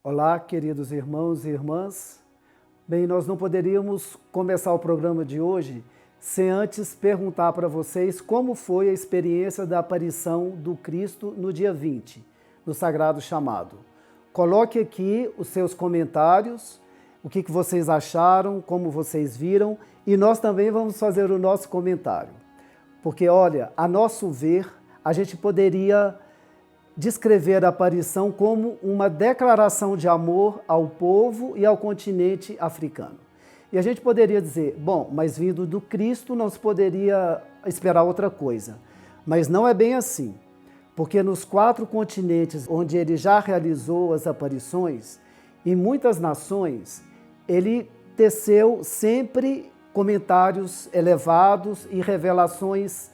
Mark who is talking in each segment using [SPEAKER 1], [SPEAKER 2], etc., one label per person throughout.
[SPEAKER 1] Olá, queridos irmãos e irmãs. Bem, nós não poderíamos começar o programa de hoje sem antes perguntar para vocês como foi a experiência da aparição do Cristo no dia 20, no Sagrado Chamado. Coloque aqui os seus comentários, o que vocês acharam, como vocês viram, e nós também vamos fazer o nosso comentário. Porque, olha, a nosso ver, a gente poderia descrever a aparição como uma declaração de amor ao povo e ao continente africano. E a gente poderia dizer, bom, mas vindo do Cristo não se poderia esperar outra coisa. Mas não é bem assim, porque nos 4 continentes onde ele já realizou as aparições, em muitas nações, ele teceu sempre comentários elevados e revelações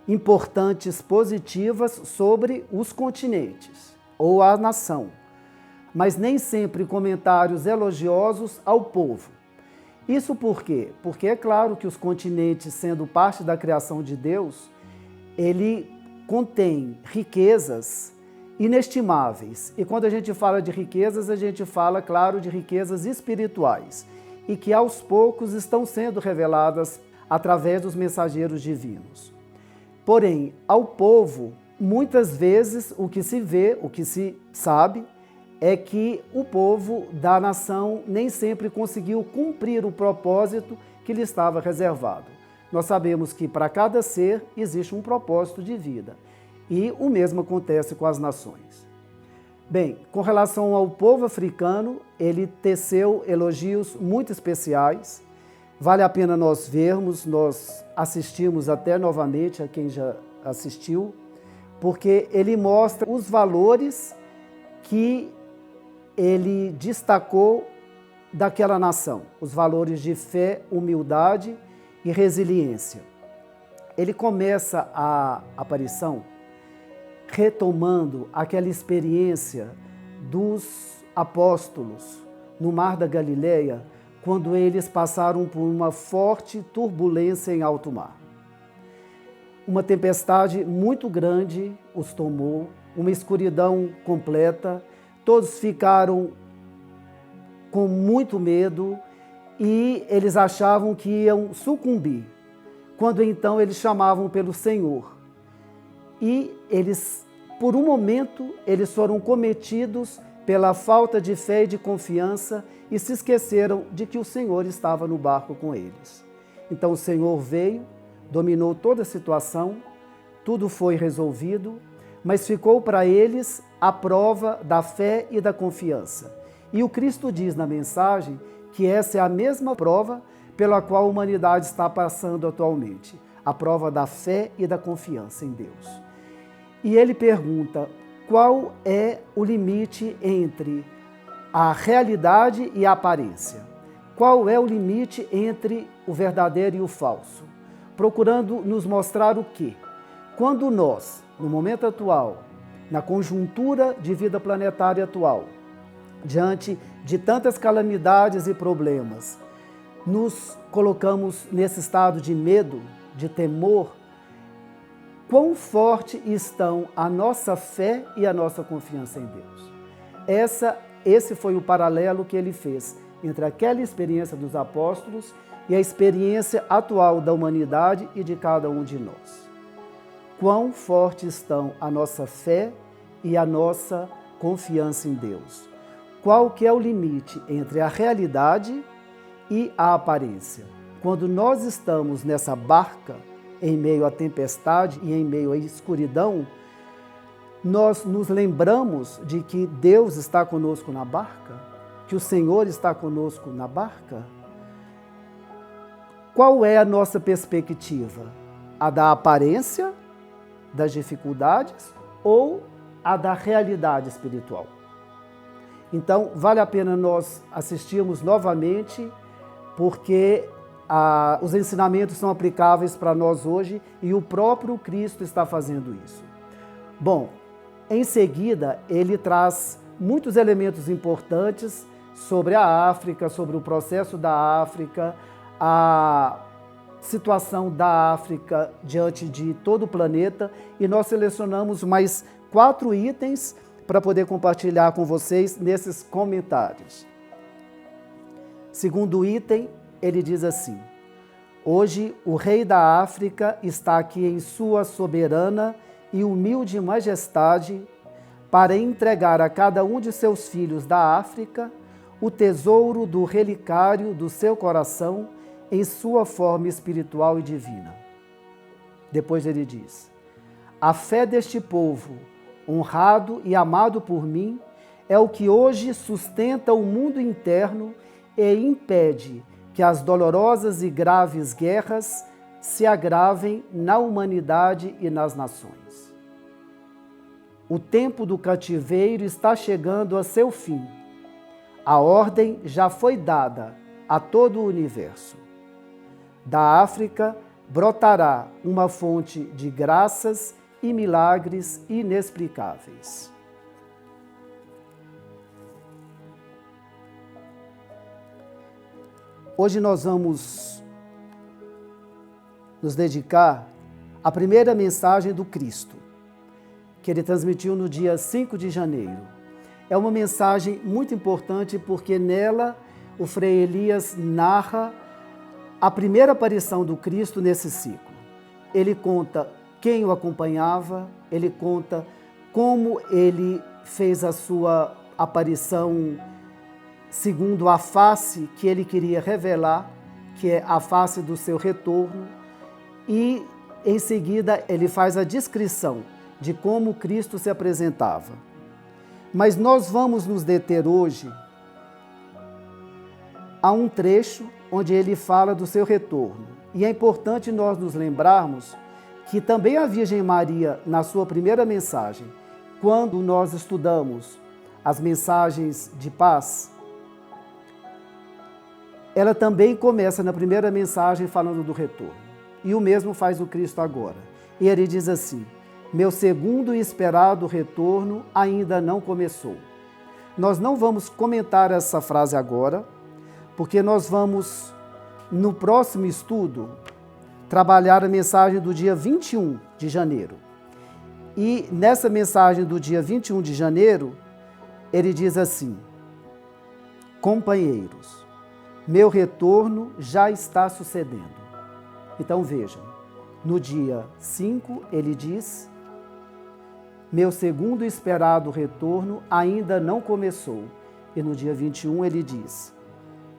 [SPEAKER 1] importantes, positivas sobre os continentes ou a nação, mas nem sempre comentários elogiosos ao povo. Isso por quê? Porque é claro que os continentes, sendo parte da criação de Deus, ele contém riquezas inestimáveis. E quando a gente fala de riquezas, a gente fala, claro, de riquezas espirituais e que aos poucos estão sendo reveladas através dos mensageiros divinos. Porém, ao povo, muitas vezes o que se vê, o que se sabe, é que o povo da nação nem sempre conseguiu cumprir o propósito que lhe estava reservado. Nós sabemos que para cada ser existe um propósito de vida, e o mesmo acontece com as nações. Bem, com relação ao povo africano, ele teceu elogios muito especiais. Vale a pena nós vermos, nós assistimos até novamente a quem já assistiu, porque ele mostra os valores que ele destacou daquela nação, os valores de fé, humildade e resiliência. Ele começa a aparição retomando aquela experiência dos apóstolos no Mar da Galileia, quando eles passaram por uma forte turbulência em alto mar. Uma tempestade muito grande os tomou, uma escuridão completa, todos ficaram com muito medo e eles achavam que iam sucumbir, quando então eles chamavam pelo Senhor. E eles, por um momento, eles foram cometidos pela falta de fé e de confiança e se esqueceram de que o Senhor estava no barco com eles. Então o Senhor veio, dominou toda a situação, tudo foi resolvido, mas ficou para eles a prova da fé e da confiança. E o Cristo diz na mensagem que essa é a mesma prova pela qual a humanidade está passando atualmente, a prova da fé e da confiança em Deus. E ele pergunta: qual é o limite entre a realidade e a aparência? Qual é o limite entre o verdadeiro e o falso? Procurando nos mostrar o quê? Quando nós, no momento atual, na conjuntura de vida planetária atual, diante de tantas calamidades e problemas, nos colocamos nesse estado de medo, de temor, quão forte estão a nossa fé e a nossa confiança em Deus. Esse foi o paralelo que ele fez entre aquela experiência dos apóstolos e a experiência atual da humanidade e de cada um de nós. Quão forte estão a nossa fé e a nossa confiança em Deus. Qual que é o limite entre a realidade e a aparência? Quando nós estamos nessa barca, em meio à tempestade e em meio à escuridão, nós nos lembramos de que Deus está conosco na barca, que o Senhor está conosco na barca. Qual é a nossa perspectiva? A da aparência, das dificuldades ou a da realidade espiritual? Então, vale a pena nós assistirmos novamente, porque os ensinamentos são aplicáveis para nós hoje e o próprio Cristo está fazendo isso. Bom, em seguida, ele traz muitos elementos importantes sobre a África, sobre o processo da África, a situação da África diante de todo o planeta, e nós selecionamos mais 4 itens para poder compartilhar com vocês nesses comentários. Segundo item, ele diz assim: hoje o rei da África está aqui em sua soberana e humilde majestade para entregar a cada um de seus filhos da África o tesouro do relicário do seu coração em sua forma espiritual e divina. Depois ele diz: a fé deste povo, honrado e amado por mim, é o que hoje sustenta o mundo interno e impede que as dolorosas e graves guerras se agravem na humanidade e nas nações. O tempo do cativeiro está chegando a seu fim. A ordem já foi dada a todo o universo. Da África brotará uma fonte de graças e milagres inexplicáveis. Hoje nós vamos nos dedicar à primeira mensagem do Cristo, que ele transmitiu no dia 5 de janeiro. É uma mensagem muito importante porque nela o Frei Elias narra a primeira aparição do Cristo nesse ciclo. Ele conta quem o acompanhava, ele conta como ele fez a sua aparição segundo a face que ele queria revelar, que é a face do seu retorno, e em seguida ele faz a descrição de como Cristo se apresentava. Mas nós vamos nos deter hoje a um trecho onde ele fala do seu retorno. E é importante nós nos lembrarmos que também a Virgem Maria, na sua primeira mensagem, quando nós estudamos as mensagens de paz, ela também começa na primeira mensagem falando do retorno. E o mesmo faz o Cristo agora. E ele diz assim: meu segundo e esperado retorno ainda não começou. Nós não vamos comentar essa frase agora, porque nós vamos, no próximo estudo, trabalhar a mensagem do dia 21 de janeiro. E nessa mensagem do dia 21 de janeiro, ele diz assim: companheiros, meu retorno já está sucedendo. Então vejam, no dia 5 ele diz: meu segundo e esperado retorno ainda não começou. E no dia 21 ele diz: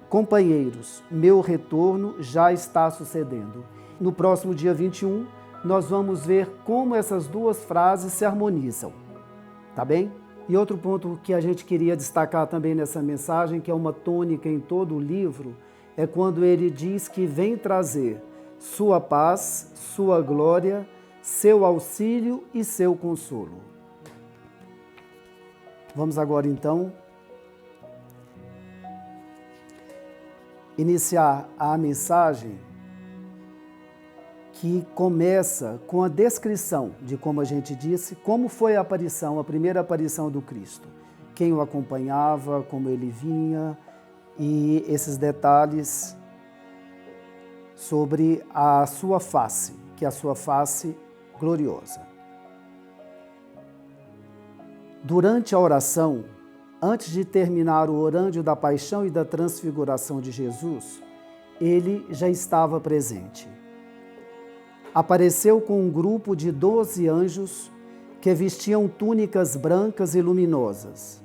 [SPEAKER 1] companheiros, meu retorno já está sucedendo. No próximo dia 21, nós vamos ver como essas duas frases se harmonizam. Tá bem? E outro ponto que a gente queria destacar também nessa mensagem, que é uma tônica em todo o livro, é quando ele diz que vem trazer sua paz, sua glória, seu auxílio e seu consolo. Vamos agora então iniciar a mensagem, que começa com a descrição de, como a gente disse, como foi a aparição, a primeira aparição do Cristo, quem o acompanhava, como ele vinha, e esses detalhes sobre a sua face, que é a sua face gloriosa. Durante a oração, antes de terminar o orândio da paixão e da transfiguração de Jesus, ele já estava presente. Apareceu com um grupo de 12 anjos que vestiam túnicas brancas e luminosas.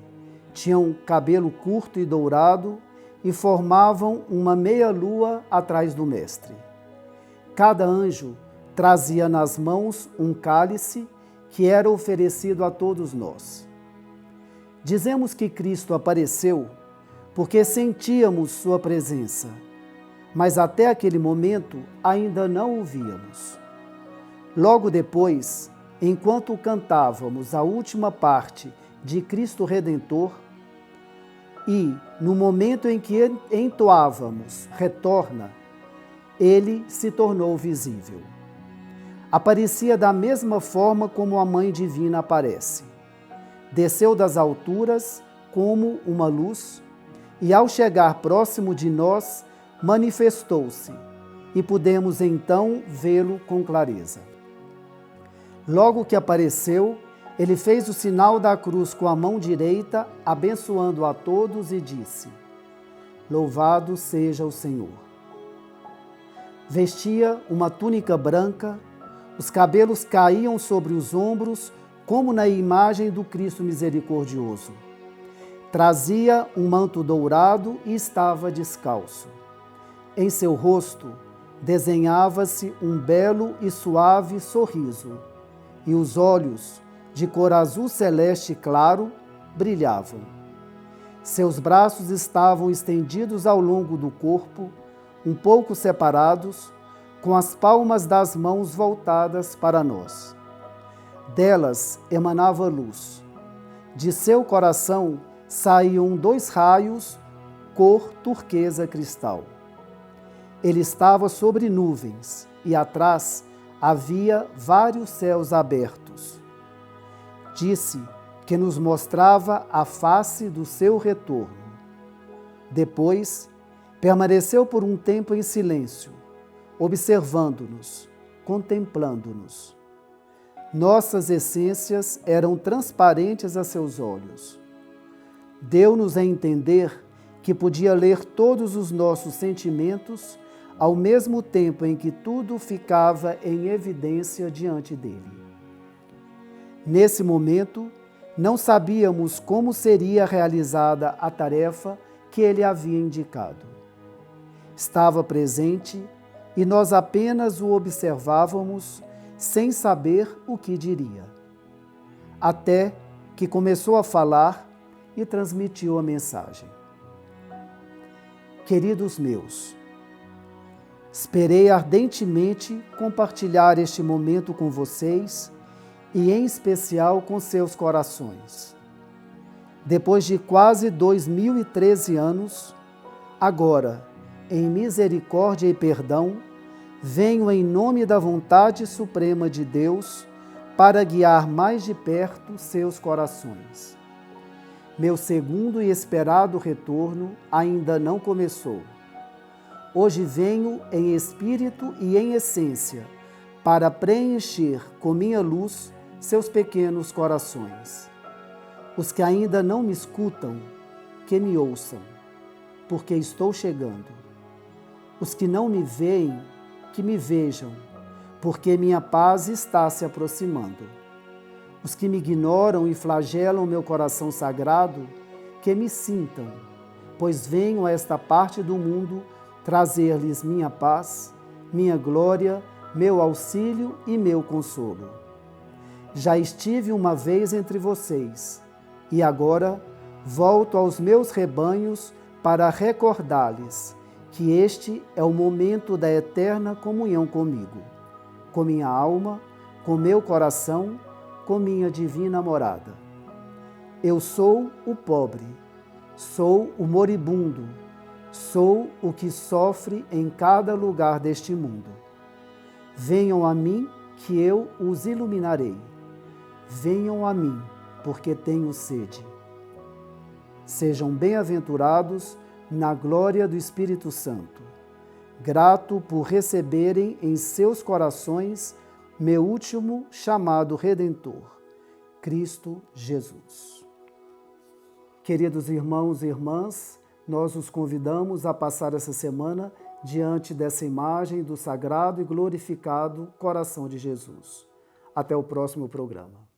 [SPEAKER 1] Tinham cabelo curto e dourado e formavam uma meia-lua atrás do Mestre. Cada anjo trazia nas mãos um cálice que era oferecido a todos nós. Dizemos que Cristo apareceu porque sentíamos sua presença, mas até aquele momento ainda não o víamos. Logo depois, enquanto cantávamos a última parte de Cristo Redentor, e no momento em que entoávamos Retorna, ele se tornou visível. Aparecia da mesma forma como a Mãe Divina aparece. Desceu das alturas como uma luz e, ao chegar próximo de nós, manifestou-se e pudemos então vê-lo com clareza. Logo que apareceu, Ele fez o sinal da cruz com a mão direita, abençoando a todos e disse: Louvado seja o Senhor. Vestia uma túnica branca, os cabelos caíam sobre os ombros, como na imagem do Cristo misericordioso. Trazia um manto dourado e estava descalço. Em seu rosto desenhava-se um belo e suave sorriso, e os olhos, de cor azul celeste claro, brilhavam. Seus braços estavam estendidos ao longo do corpo, um pouco separados, com as palmas das mãos voltadas para nós. Delas emanava luz. De seu coração saíam 2 raios, cor turquesa cristal. Ele estava sobre nuvens e atrás havia vários céus abertos. Disse que nos mostrava a face do seu retorno. Depois, permaneceu por um tempo em silêncio, observando-nos, contemplando-nos. Nossas essências eram transparentes a seus olhos. Deu-nos a entender que podia ler todos os nossos sentimentos ao mesmo tempo em que tudo ficava em evidência diante dele. Nesse momento, não sabíamos como seria realizada a tarefa que ele havia indicado. Estava presente e nós apenas o observávamos sem saber o que diria. Até que começou a falar e transmitiu a mensagem. Queridos meus, esperei ardentemente compartilhar este momento com vocês e em especial com seus corações. Depois de quase 2013 anos, agora, em misericórdia e perdão, venho em nome da vontade suprema de Deus para guiar mais de perto seus corações. Meu segundo e esperado retorno ainda não começou. Hoje venho em espírito e em essência para preencher com minha luz seus pequenos corações. Os que ainda não me escutam, que me ouçam, porque estou chegando. Os que não me veem, que me vejam, porque minha paz está se aproximando. Os que me ignoram e flagelam meu coração sagrado, que me sintam, pois venho a esta parte do mundo trazer-lhes minha paz, minha glória, meu auxílio e meu consolo. Já estive uma vez entre vocês, e agora volto aos meus rebanhos para recordar-lhes que este é o momento da eterna comunhão comigo, com minha alma, com meu coração, com minha divina morada. Eu sou o pobre, sou o moribundo, sou o que sofre em cada lugar deste mundo. Venham a mim, que eu os iluminarei. Venham a mim, porque tenho sede. Sejam bem-aventurados na glória do Espírito Santo. Grato por receberem em seus corações meu último chamado Redentor, Cristo Jesus. Queridos irmãos e irmãs, nós os convidamos a passar essa semana diante dessa imagem do sagrado e glorificado coração de Jesus. Até o próximo programa.